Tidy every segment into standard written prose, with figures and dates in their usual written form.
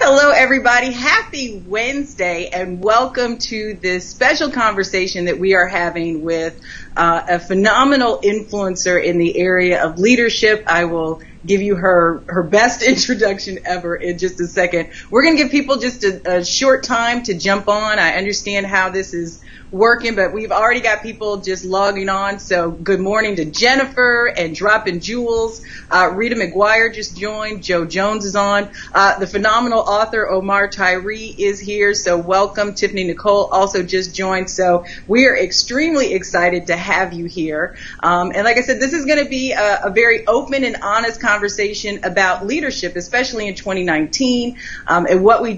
Hello, everybody. Happy Wednesday, and welcome to this special conversation that we are having with a phenomenal influencer in the area of leadership. I will give you her best introduction ever in just a second. We're going to give people just a short time to jump on. I understand how this is working, but we've already got people just logging on. So good morning to Jennifer and Dropping Jewels. Rita McGuire just joined. Joe Jones is on. The phenomenal author Omar Tyree is here. So welcome. Tiffany Nicole also just joined. So we are extremely excited to have you here. And like I said, this is going to be a very open and honest conversation about leadership, especially in 2019, and what we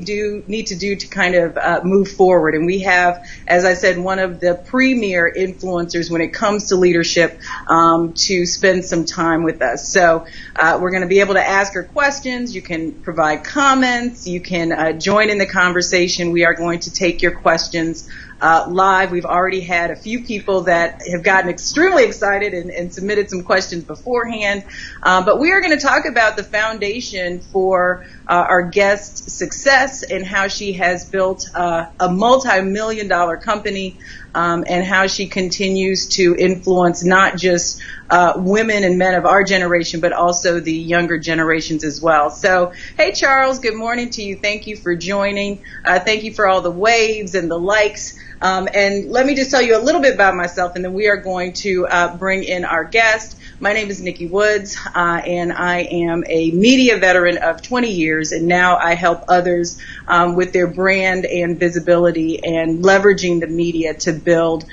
need to do to kind of move forward. And we have, as I said, one of the premier influencers when it comes to leadership to spend some time with us. So we're going to be able to ask her questions. You can provide comments. You can join in the conversation. We are going to take your questions live. We've already had a few people that have gotten extremely excited and submitted some questions beforehand. But we are going to talk about the foundation for our guest's success and how she has built a multi-million-dollar company and how she continues to influence not just women and men of our generation, but also the younger generations as well. So, hey, Charles, good morning to you. Thank you for joining. Thank you for all the waves and the likes. And let me just tell you a little bit about myself, and then we are going to bring in our guest. My name is Nikki Woods, and I am a media veteran of 20 years, and now I help others with their brand and visibility and leveraging the media to build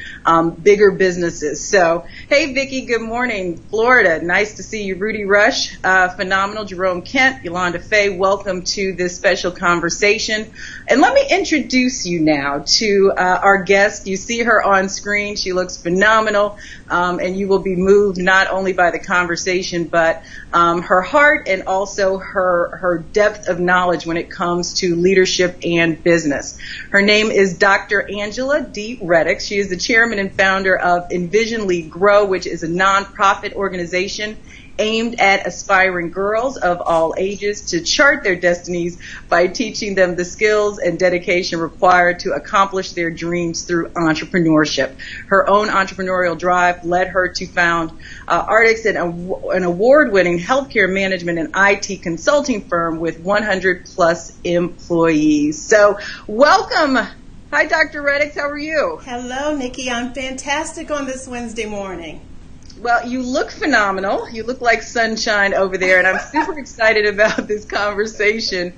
bigger businesses. So, hey, Vicki, good morning. Florida, nice to see you. Rudy Rush, phenomenal. Jerome Kent, Yolanda Faye, welcome to this special conversation. And let me introduce you now to our guest. You see her on screen. She looks phenomenal, and you will be moved not only by the conversation, but her heart and also her depth of knowledge when it comes to leadership and business. Her name is Dr. Angela D. Reddix. She is the chairman and founder of Envision Lead Grow, which is a nonprofit organization aimed at aspiring girls of all ages to chart their destinies by teaching them the skills and dedication required to accomplish their dreams through entrepreneurship. Her own entrepreneurial drive led her to found Reddix, an award-winning healthcare management and IT consulting firm with 100 plus employees. So welcome. Hi, Dr. Reddix. How are you? Hello, Nikki. I'm fantastic on this Wednesday morning. Well, you look phenomenal. You look like sunshine over there, and I'm super excited about this conversation.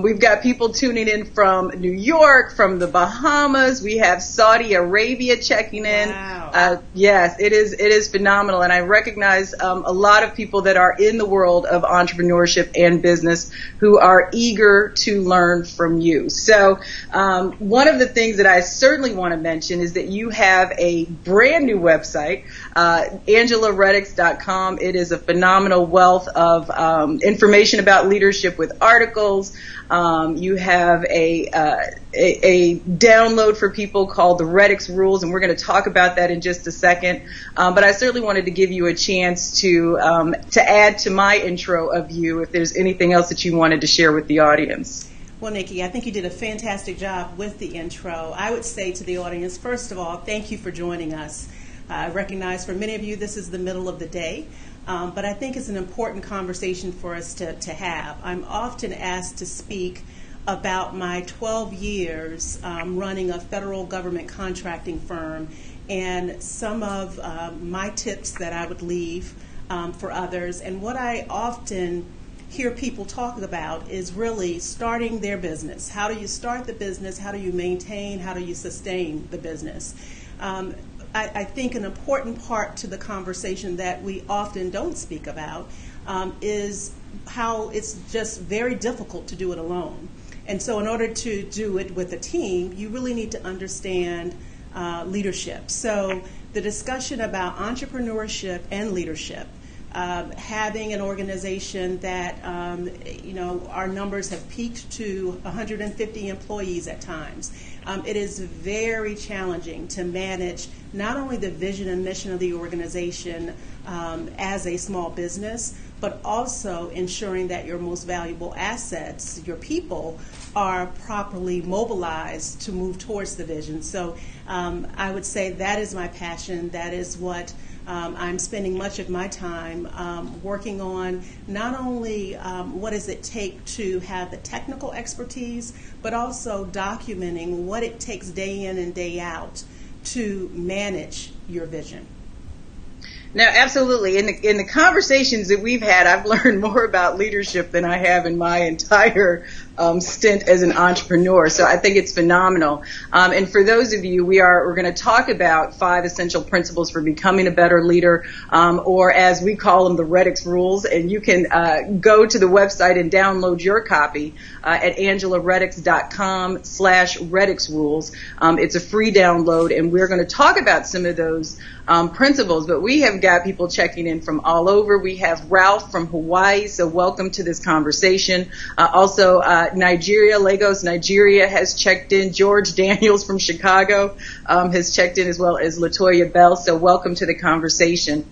We've got people tuning in from New York, from the Bahamas. We have Saudi Arabia checking in. Wow. Yes, it is phenomenal, and I recognize a lot of people that are in the world of entrepreneurship and business who are eager to learn from you. So one of the things that I certainly want to mention is that you have a brand new website, AngelaReddix.com. It is a phenomenal wealth of information about leadership with articles. You have a download for people called the Reddix Rules, and we're going to talk about that in just a second. But I certainly wanted to give you a chance to add to my intro of you if there's anything else that you wanted to share with the audience. Well, Nikki, I think you did a fantastic job with the intro. I would say to the audience, first of all, thank you for joining us. I recognize for many of you this is the middle of the day, but I think it's an important conversation for us to have. I'm often asked to speak about my 12 years running a federal government contracting firm and some of my tips that I would leave for others. And what I often hear people talk about is really starting their business. How do you start the business? How do you maintain? How do you sustain the business? I think an important part to the conversation that we often don't speak about is how it's just very difficult to do it alone. And so in order to do it with a team, you really need to understand leadership. So the discussion about entrepreneurship and leadership, having an organization that, our numbers have peaked to 150 employees at times. It is very challenging to manage not only the vision and mission of the organization as a small business, but also ensuring that your most valuable assets, your people, are properly mobilized to move towards the vision. So I would say that is my passion. That is what I'm spending much of my time working on, not only what does it take to have the technical expertise, but also documenting what it takes day in and day out to manage your vision. No, absolutely. In the conversations that we've had, I've learned more about leadership than I have in my entire stint as an entrepreneur. So I think it's phenomenal. And for those of you, we're going to talk about 5 essential principles for becoming a better leader, or as we call them, the Reddix rules. And you can go to the website and download your copy at angelareddix.com/Reddix rules. It's a free download, and we're going to talk about some of those principles. But we have got people checking in from all over. We have Ralph from Hawaii, so welcome to this conversation. Also, Nigeria, Lagos, Nigeria has checked in. George Daniels from Chicago has checked in, as well as Latoya Bell. So welcome to the conversation.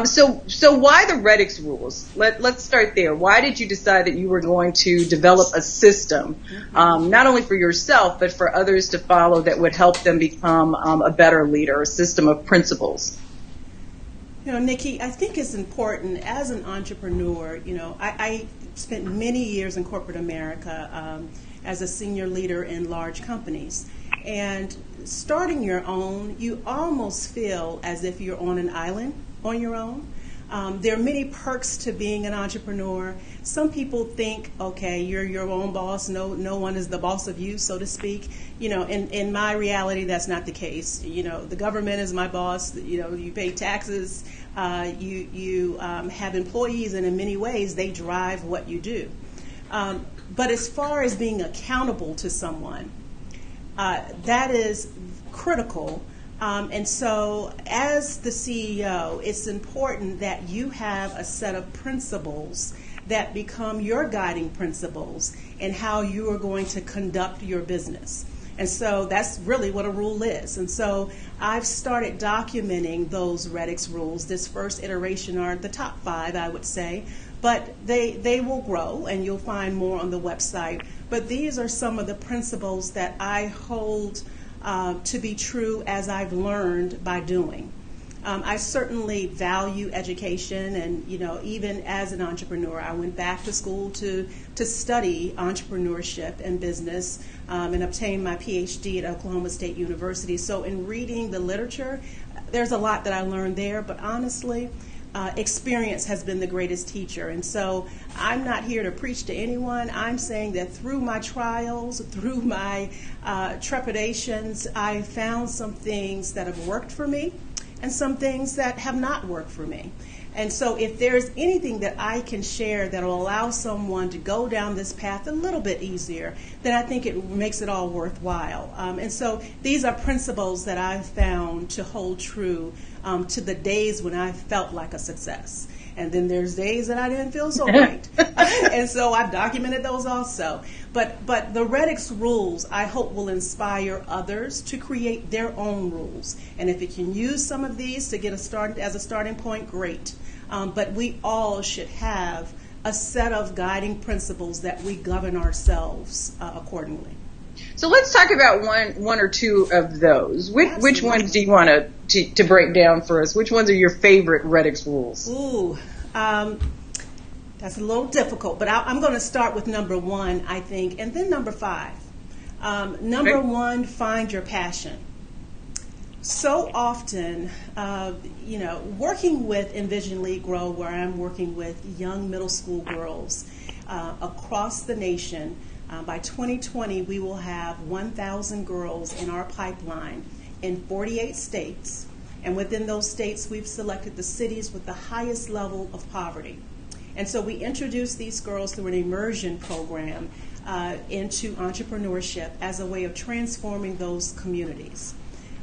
So why the Reddix rules? Let's start there. Why did you decide that you were going to develop a system, not only for yourself, but for others to follow that would help them become a better leader, a system of principles? You know, Nikki, I think it's important as an entrepreneur. You know, I spent many years in corporate America as a senior leader in large companies. And starting your own, you almost feel as if you're on an island on your own. There are many perks to being an entrepreneur. Some people think, okay, you're your own boss. No one is the boss of you, so to speak. You know, in my reality, that's not the case. You know, the government is my boss. You know, you pay taxes. You have employees, and in many ways, they drive what you do. But as far as being accountable to someone, that is critical. And so as the CEO, it's important that you have a set of principles that become your guiding principles in how you are going to conduct your business. And so that's really what a rule is. And so I've started documenting those Reddix rules. This first iteration are the top 5, I would say, but they will grow, and you'll find more on the website. But these are some of the principles that I hold to be true as I've learned by doing. I certainly value education, and you know, even as an entrepreneur, I went back to school to study entrepreneurship and business, and obtained my PhD at Oklahoma State University. So in reading the literature, there's a lot that I learned there, but honestly, experience has been the greatest teacher. And so I'm not here to preach to anyone. I'm saying that through my trials, through my trepidations, I found some things that have worked for me and some things that have not worked for me. And so if there's anything that I can share that will allow someone to go down this path a little bit easier, then I think it makes it all worthwhile. And so these are principles that I've found to hold true to the days when I felt like a success. And then there's days that I didn't feel so great. And so I've documented those also. But the Reddix rules, I hope, will inspire others to create their own rules. And if you can use some of these to get a start as a starting point, great. But we all should have a set of guiding principles that we govern ourselves accordingly. So let's talk about one or two of those. Which ones do you want to break down for us? Which ones are your favorite Reddix rules? Ooh, that's a little difficult, but I'm going to start with number 1, I think, and then number 5. Number 1, find your passion. So often, working with Envision Lead Grow, where I'm working with young middle school girls across the nation, by 2020, we will have 1,000 girls in our pipeline in 48 states. And within those states, we've selected the cities with the highest level of poverty. And so we introduce these girls through an immersion program into entrepreneurship as a way of transforming those communities.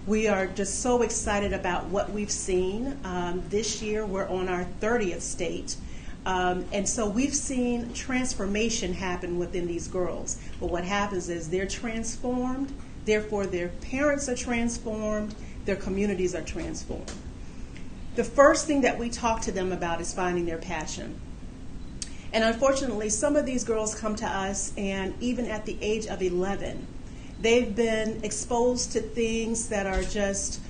We are just so excited about what we've seen. This year, we're on our 30th state. And so we've seen transformation happen within these girls. But what happens is they're transformed, therefore their parents are transformed, their communities are transformed. The first thing that we talk to them about is finding their passion. And unfortunately, some of these girls come to us, and even at the age of 11, they've been exposed to things that are just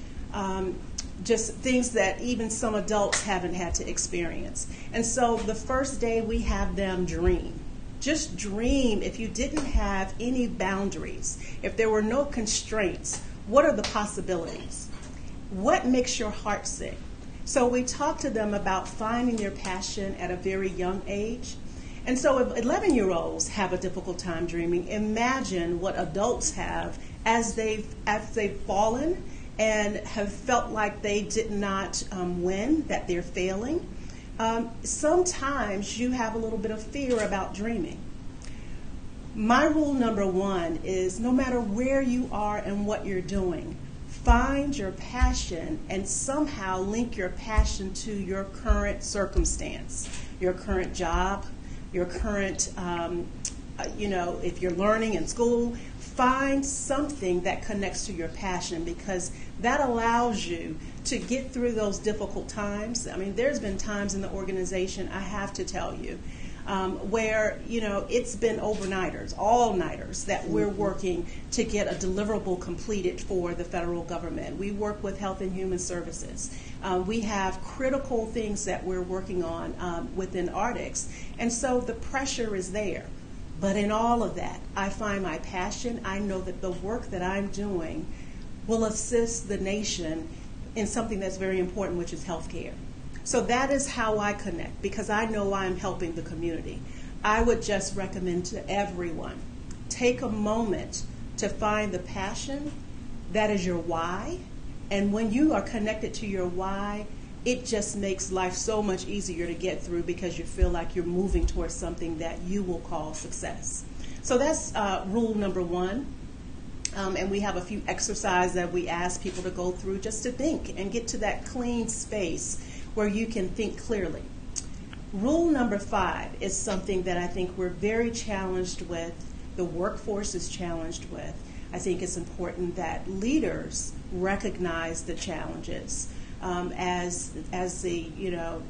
things that even some adults haven't had to experience. And so the first day we have them dream. Just dream. If you didn't have any boundaries, if there were no constraints, what are the possibilities? What makes your heart sing? So we talk to them about finding their passion at a very young age. And so if 11-year-olds have a difficult time dreaming, imagine what adults have as they've fallen and have felt like they did not win, that they're failing. Sometimes you have a little bit of fear about dreaming. My rule number one is no matter where you are and what you're doing, find your passion and somehow link your passion to your current circumstance, your current job, your current, if you're learning in school, find something that connects to your passion, because that allows you to get through those difficult times. I mean, there's been times in the organization, I have to tell you, where, it's been overnighters, all-nighters, that we're working to get a deliverable completed for the federal government. We work with Health and Human Services. We have critical things that we're working on within Reddix, and so the pressure is there. But in all of that, I find my passion. I know that the work that I'm doing will assist the nation in something that's very important, which is healthcare. So that is how I connect, because I know I'm helping the community. I would just recommend to everyone, take a moment to find the passion that is your why. And when you are connected to your why, it just makes life so much easier to get through, because you feel like you're moving towards something that you will call success. So that's rule number one. And we have a few exercises that we ask people to go through just to think and get to that clean space where you can think clearly. Rule number 5 is something that I think we're very challenged with, the workforce is challenged with. I think it's important that leaders recognize the challenges as the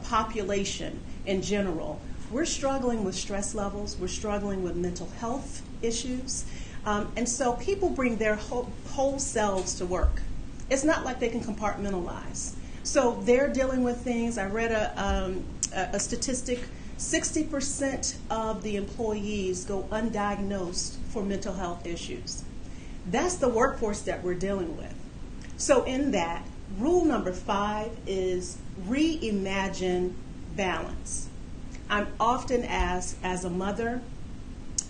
population in general. We're struggling with stress levels, we're struggling with mental health issues, and so people bring their whole selves to work. It's not like they can compartmentalize. So they're dealing with things. I read a statistic, 60% of the employees go undiagnosed for mental health issues. That's the workforce that we're dealing with. So in that, rule number 5 is reimagine balance. I'm often asked, as a mother,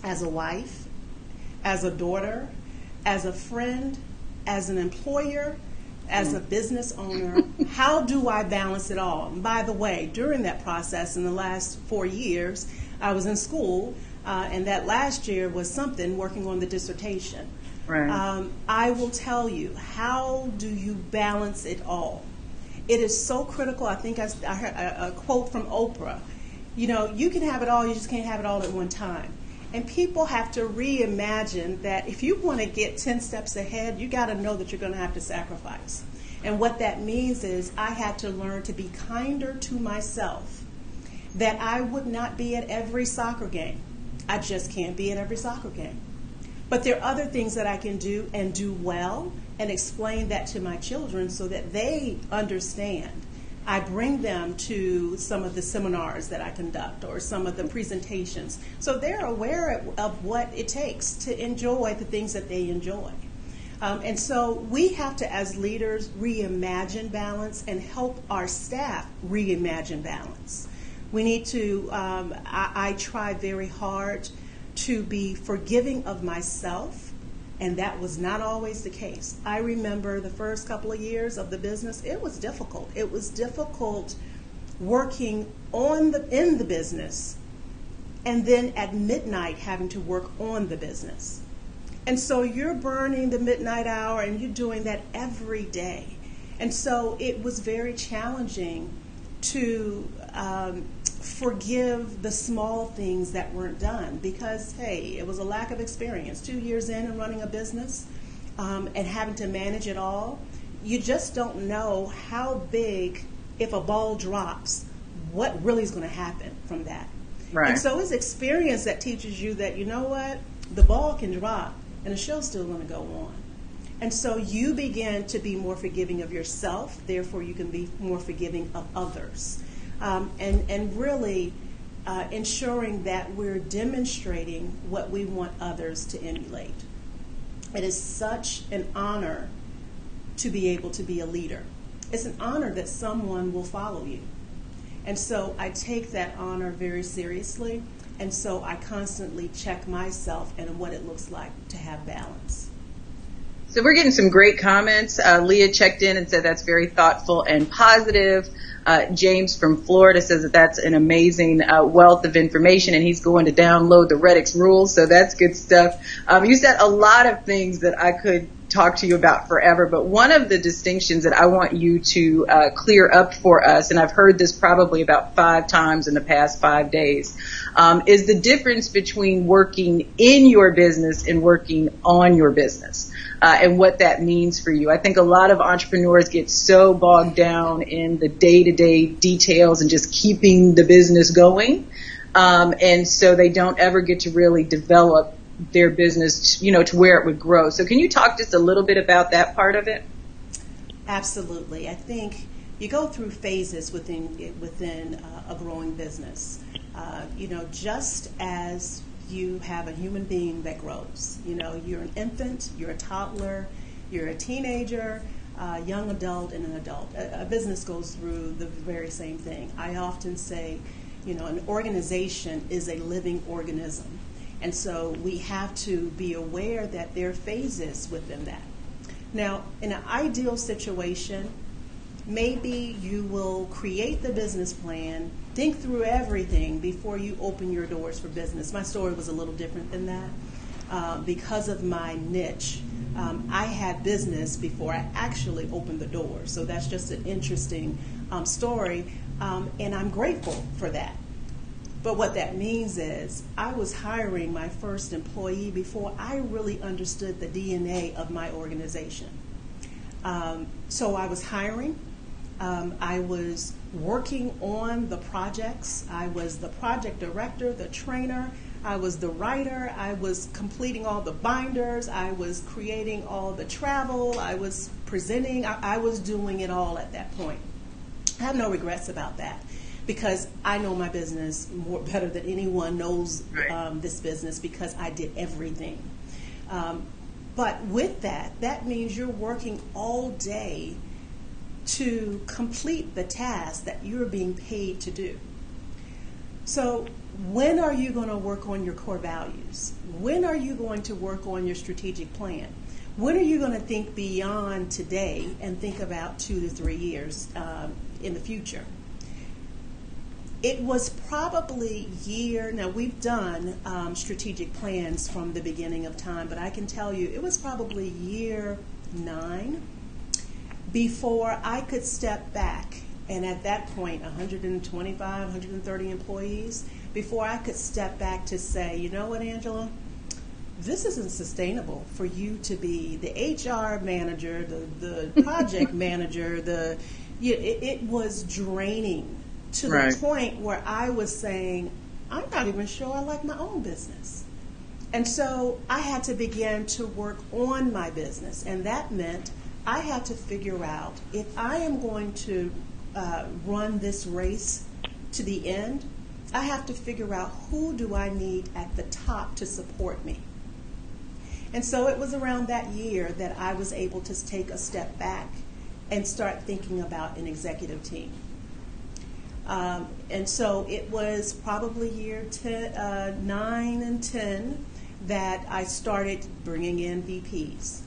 as a wife, as a daughter, as a friend, as an employer, as a business owner, how do I balance it all? And by the way, during that process in the last 4 years, I was in school, and that last year was something working on the dissertation. Right. I will tell you, how do you balance it all? It is so critical. I think I heard a quote from Oprah. You can have it all, you just can't have it all at one time. And people have to reimagine that if you want to get 10 steps ahead, you got to know that you're going to have to sacrifice. And what that means is I had to learn to be kinder to myself, that I would not be at every soccer game. I just can't be at every soccer game. But there are other things that I can do and do well, and explain that to my children so that they understand. I bring them to some of the seminars that I conduct or some of the presentations, so they're aware of what it takes to enjoy the things that they enjoy. And so we have to, as leaders, reimagine balance and help our staff reimagine balance. We need to, I try very hard to be forgiving of myself, and that was not always the case. I remember the first couple of years of the business, it was difficult. It was difficult working in the business, and then at midnight having to work on the business. And so you're burning the midnight hour, and you're doing that every day. And so it was very challenging to forgive the small things that weren't done, because, hey, it was a lack of experience. 2 years in and running a business and having to manage it all, you just don't know how big, if a ball drops, what really is going to happen from that. Right. And so it's experience that teaches you that, you know what, the ball can drop and the show's still going to go on. And so you begin to be more forgiving of yourself, therefore you can be more forgiving of others. And really ensuring that we're demonstrating what we want others to emulate. It is such an honor to be able to be a leader. It's an honor that someone will follow you. And so I take that honor very seriously, and so I constantly check myself and what it looks like to have balance. So we're getting some great comments. Leah checked in and said that's very thoughtful and positive. James from Florida says that that's an amazing wealth of information, and he's going to download the Reddix rules, so that's good stuff. You said a lot of things that I could talk to you about forever, but one of the distinctions that I want you to clear up for us, and I've heard this probably about 5 times in the past 5 days, is the difference between working in your business and working on your business. And what that means for you. I think a lot of entrepreneurs get so bogged down in the day-to-day details and just keeping the business going. And so they don't ever get to really develop their business, to where it would grow. So can you talk just a little bit about that part of it? Absolutely. I think you go through phases within a growing business. Just as you have a human being that grows. You're an infant, you're a toddler, you're a teenager, young adult, and an adult. A business goes through the very same thing. I often say, an organization is a living organism. And so we have to be aware that there are phases within that. Now, in an ideal situation, maybe you will create the business plan, think through everything before you open your doors for business. My story was a little different than that. Because of my niche, I had business before I actually opened the door. So that's just an interesting story, and I'm grateful for that. But what that means is I was hiring my first employee before I really understood the DNA of my organization. So I was hiring. I was working on the projects. I was the project director, the trainer. I was the writer. I was completing all the binders. I was creating all the travel. I was presenting. I was doing it all at that point. I have no regrets about that because I know my business better than anyone knows this business because I did everything. But with that, that means you're working all day to complete the task that you're being paid to do. So when are you going to work on your core values? When are you going to work on your strategic plan? When are you going to think beyond today and think about 2 to 3 years in the future? It was probably now we've done strategic plans from the beginning of time, but I can tell you it was probably year 9 before I could step back, and at that point 125, 130 employees, before I could step back to say, you know what, Angela, this isn't sustainable for you to be the HR manager, the project manager, it was draining to the point where I was saying, I'm not even sure I like my own business. And so I had to begin to work on my business, and that meant I had to figure out if I am going to run this race to the end, I have to figure out who do I need at the top to support me. And so it was around that year that I was able to take a step back and start thinking about an executive team. And so it was probably year 9 and 10 that I started bringing in VPs.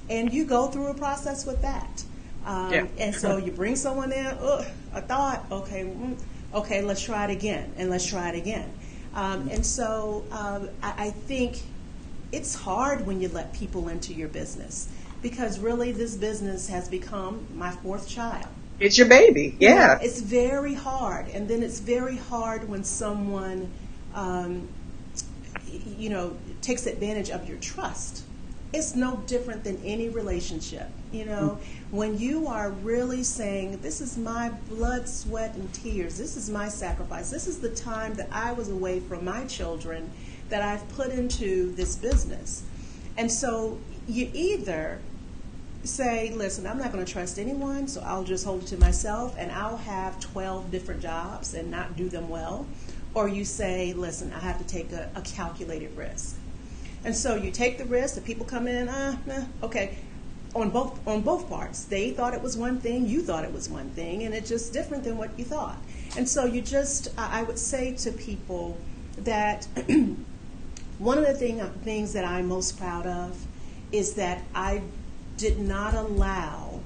And you go through a process with that. And so you bring someone in, I thought, okay, let's try it again, and let's try it again. And so I think it's hard when you let people into your business because really this business has become my 4th child. It's your baby, yeah. It's very hard. And then it's very hard when someone, takes advantage of your trust. It's no different than any relationship. You know, when you are really saying, this is my blood, sweat, and tears, this is my sacrifice, this is the time that I was away from my children that I've put into this business. And so you either say, listen, I'm not going to trust anyone, so I'll just hold it to myself and I'll have 12 different jobs and not do them well. Or you say, listen, I have to take a calculated risk. And so you take the risk, the people come in, okay. On both parts. They thought it was one thing, you thought it was one thing, and it's just different than what you thought. And so you just, I would say to people that one of the things that I'm most proud of is that I did not allow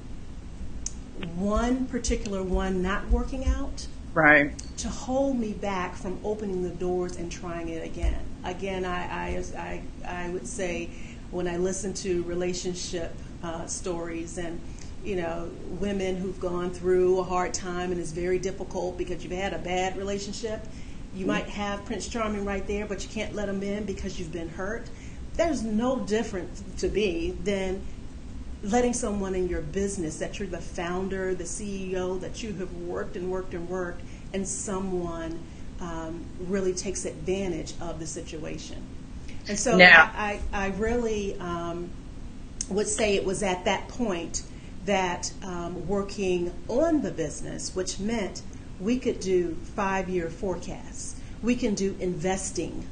one particular one not working out to hold me back from opening the doors and trying it again. Again, I would say when I listen to relationship stories and, you know, women who've gone through a hard time and it's very difficult because you've had a bad relationship. You might have Prince Charming right there, but you can't let him in because you've been hurt. There's no different to me than letting someone in your business, that you're the founder, the CEO, that you have worked and worked and worked, and someone really takes advantage of the situation. And so I really would say it was at that point that working on the business, which meant we could do 5-year forecasts. We can do investing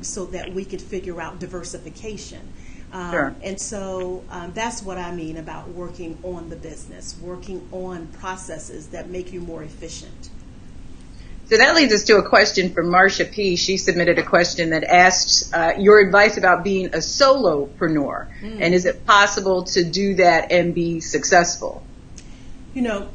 so that we could figure out diversification. And so that's what I mean about working on the business, working on processes that make you more efficient. So that leads us to a question from Marsha P. She submitted a question that asked your advice about being a solopreneur. And is it possible to do that and be successful? You know,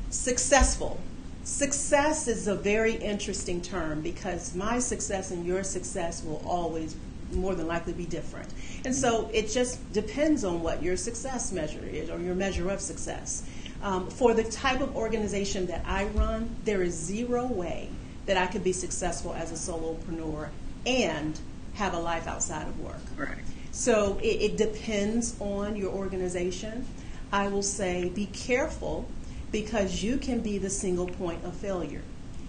successful. Success is a very interesting term because my success and your success will always more than likely be different. And so it just depends on what your success measure is or your measure of success. For the type of organization that I run, there is zero way that I could be successful as a solopreneur and have a life outside of work. Right. So it depends on your organization. I will say be careful because you can be the single point of failure.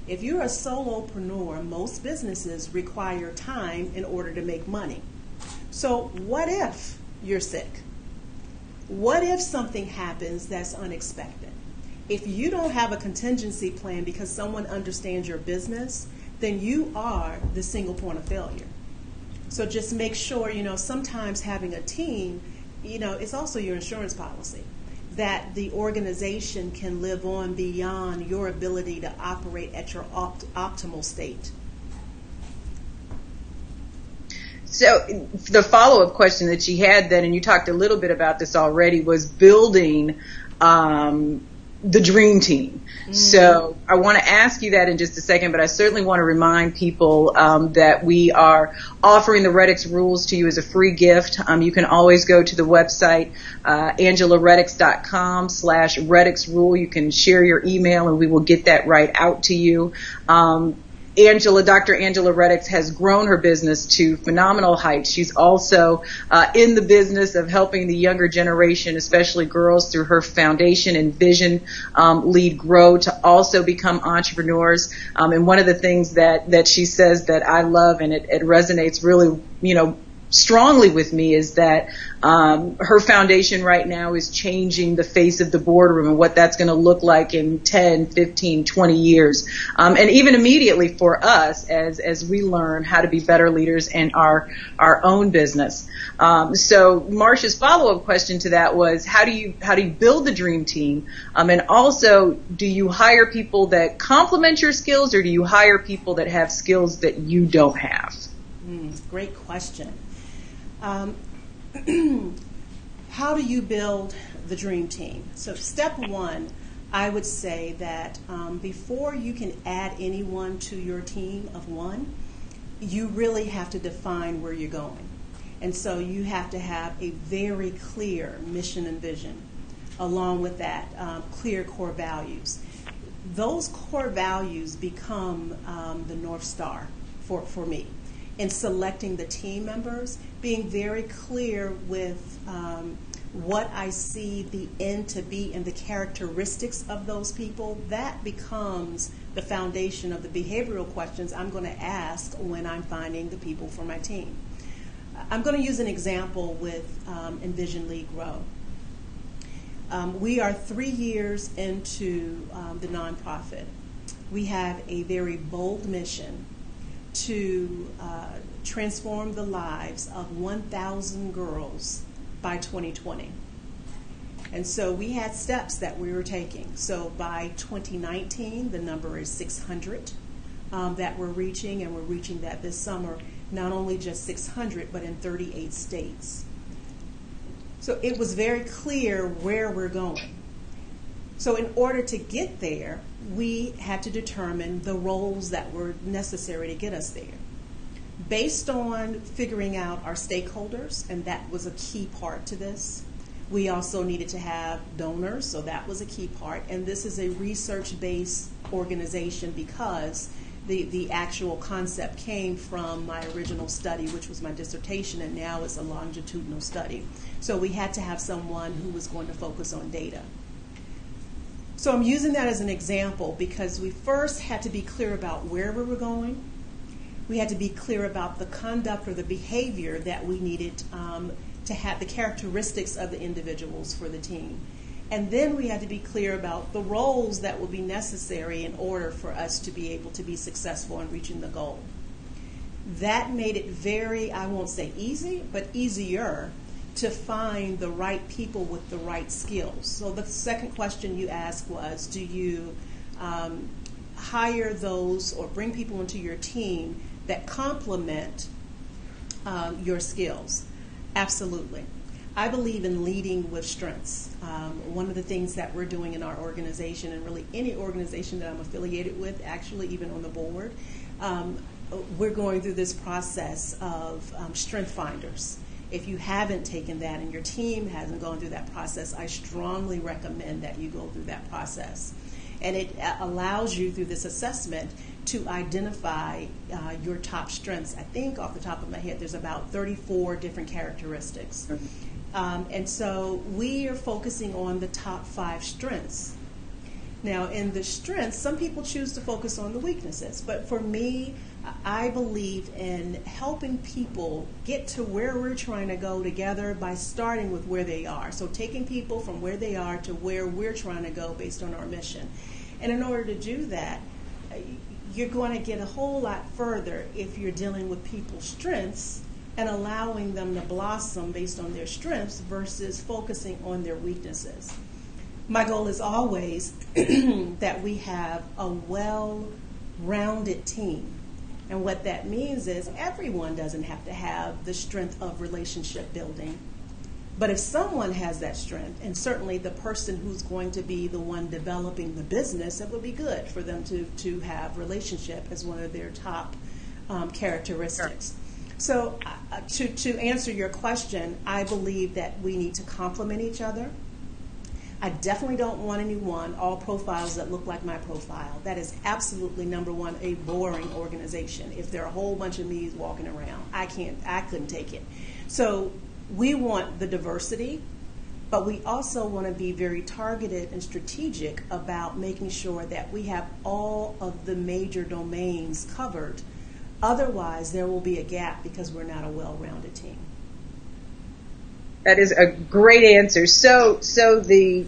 If you're a solopreneur, most businesses require time in order to make money. So what if you're sick? What if something happens that's unexpected? If you don't have a contingency plan because someone understands your business, then you are the single point of failure. So just make sure, you know, sometimes having a team, you know, it's also your insurance policy, that the organization can live on beyond your ability to operate at your optimal state. So the follow-up question that she had then, and you talked a little bit about this already, was building the dream team. So I want to ask you that in just a second, but I certainly want to remind people that we are offering the Reddix rules to you as a free gift. You can always go to the website, angelareddix.com/Reddix rule. You can share your email and we will get that right out to you. Dr. Angela Reddix has grown her business to phenomenal heights. She's also in the business of helping the younger generation, especially girls, through her foundation and vision lead grow to also become entrepreneurs. And one of the things that she says that I love and it resonates really, you know, strongly with me is that her foundation right now is changing the face of the boardroom and what that's going to look like in 10, 15, 20 years. And even immediately for us as we learn how to be better leaders in our own business. So Marsha's follow-up question to that was, how do you build the dream team? And also, do you hire people that complement your skills or do you hire people that have skills that you don't have? Great question. How do you build the dream team? So step one, I would say that before you can add anyone to your team of one, you really have to define where you're going. And so you have to have a very clear mission and vision. Along with that, clear core values. Those core values become the North Star for me. In selecting the team members, being very clear with what I see the end to be and the characteristics of those people, that becomes the foundation of the behavioral questions I'm going to ask when I'm finding the people for my team. I'm going to use an example with Envision Lead Grow. We are 3 years into the nonprofit. We have a very bold mission to transform the lives of 1,000 girls by 2020. And so we had steps that we were taking. So by 2019, the number is 600 that we're reaching, and we're reaching that this summer, not only just 600, but in 38 states. So it was very clear where we're going. So in order to get there, we had to determine the roles that were necessary to get us there. Based on figuring out our stakeholders, and that was a key part to this. We also needed to have donors, so that was a key part. And this is a research-based organization because the actual concept came from my original study, which was my dissertation, and now it's a longitudinal study. So we had to have someone who was going to focus on data. So I'm using that as an example because we first had to be clear about where we were going. We had to be clear about the conduct or the behavior that we needed to have, the characteristics of the individuals for the team. And then we had to be clear about the roles that would be necessary in order for us to be able to be successful in reaching the goal. That made it very, I won't say easy, but easier to find the right people with the right skills. So the second question you asked was, do you hire those or bring people into your team that complement your skills? Absolutely. I believe in leading with strengths. One of the things that we're doing in our organization, and really any organization that I'm affiliated with, actually even on the board, we're going through this process of strength finders. If you haven't taken that and your team hasn't gone through that process, I strongly recommend that you go through that process. And it allows you through this assessment to identify your top strengths. I think off the top of my head, there's about 34 different characteristics. And so we are focusing on the top 5 strengths. Now, in the strengths, some people choose to focus on the weaknesses. But for me, I believe in helping people get to where we're trying to go together by starting with where they are. So taking people from where they are to where we're trying to go based on our mission. And in order to do that, you're going to get a whole lot further if you're dealing with people's strengths and allowing them to blossom based on their strengths versus focusing on their weaknesses. My goal is always that we have a well-rounded team. And what that means is everyone doesn't have to have the strength of relationship building. But if someone has that strength, and certainly the person who's going to be the one developing the business, it would be good for them to have relationship as one of their top characteristics. Sure. So to answer your question, I believe that we need to complement each other. I definitely don't want anyone, all profiles that look like my profile. That is absolutely, number one, a boring organization. If there are a whole bunch of me's walking around, I couldn't take it. So we want the diversity, but we also want to be very targeted and strategic about making sure that we have all of the major domains covered. Otherwise, there will be a gap because we're not a well-rounded team. That is a great answer. So the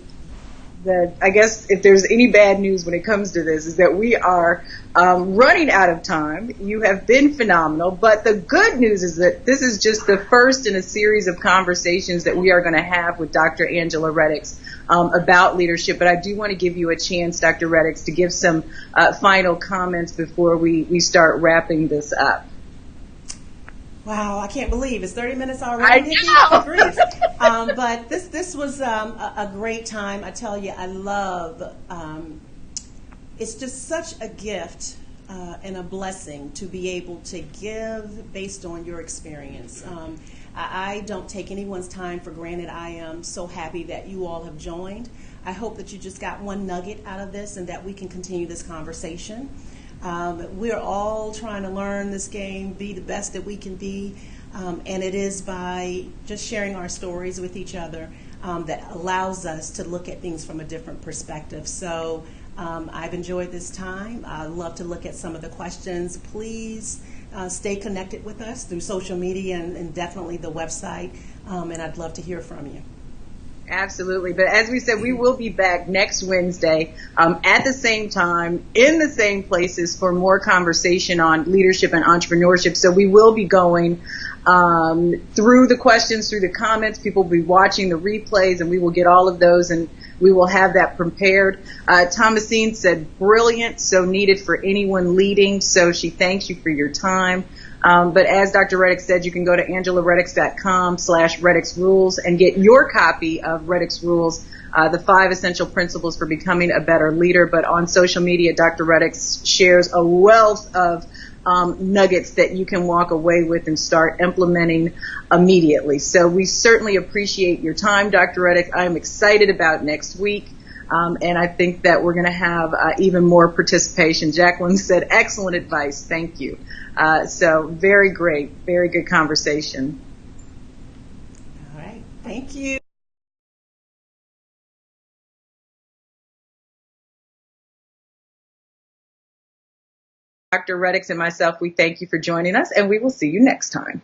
I guess if there's any bad news when it comes to this is that we are running out of time. You have been phenomenal, but the good news is that this is just the first in a series of conversations that we are going to have with Dr. Angela Reddix about leadership. But I do want to give you a chance, Dr. Reddix, to give some final comments before we start wrapping this up. Wow, I can't believe it's 30 minutes already. I know. But this was a great time. I tell you, I love, it's just such a gift and a blessing to be able to give based on your experience. I don't take anyone's time for granted. I am so happy that you all have joined. I hope that you just got one nugget out of this and that we can continue this conversation. We're all trying to learn this game, be the best that we can be, and it is by just sharing our stories with each other. that allows us to look at things from a different perspective. So I've enjoyed this time. I love to look at some of the questions. Please stay connected with us through social media and definitely the website, and I'd love to hear from you. Absolutely. But as we said, we will be back next Wednesday at the same time, in the same places for more conversation on leadership and entrepreneurship. So we will be going through the questions, through the comments. People will be watching the replays, and we will get all of those, and we will have that prepared. Thomasine said, brilliant, so needed for anyone leading. So she thanks you for your time. But as Dr. Reddix said, you can go to angelareddix.com/Reddix Rules and get your copy of Reddix Rules, the 5 essential principles for becoming a better leader. But on social media, Dr. Reddix shares a wealth of nuggets that you can walk away with and start implementing immediately. So we certainly appreciate your time, Dr. Reddix. I'm excited about next week. And I think that we're going to have even more participation. Jacqueline said, excellent advice. Thank you. So very great, very good conversation. All right. Thank you. Dr. Reddix and myself, we thank you for joining us, and we will see you next time.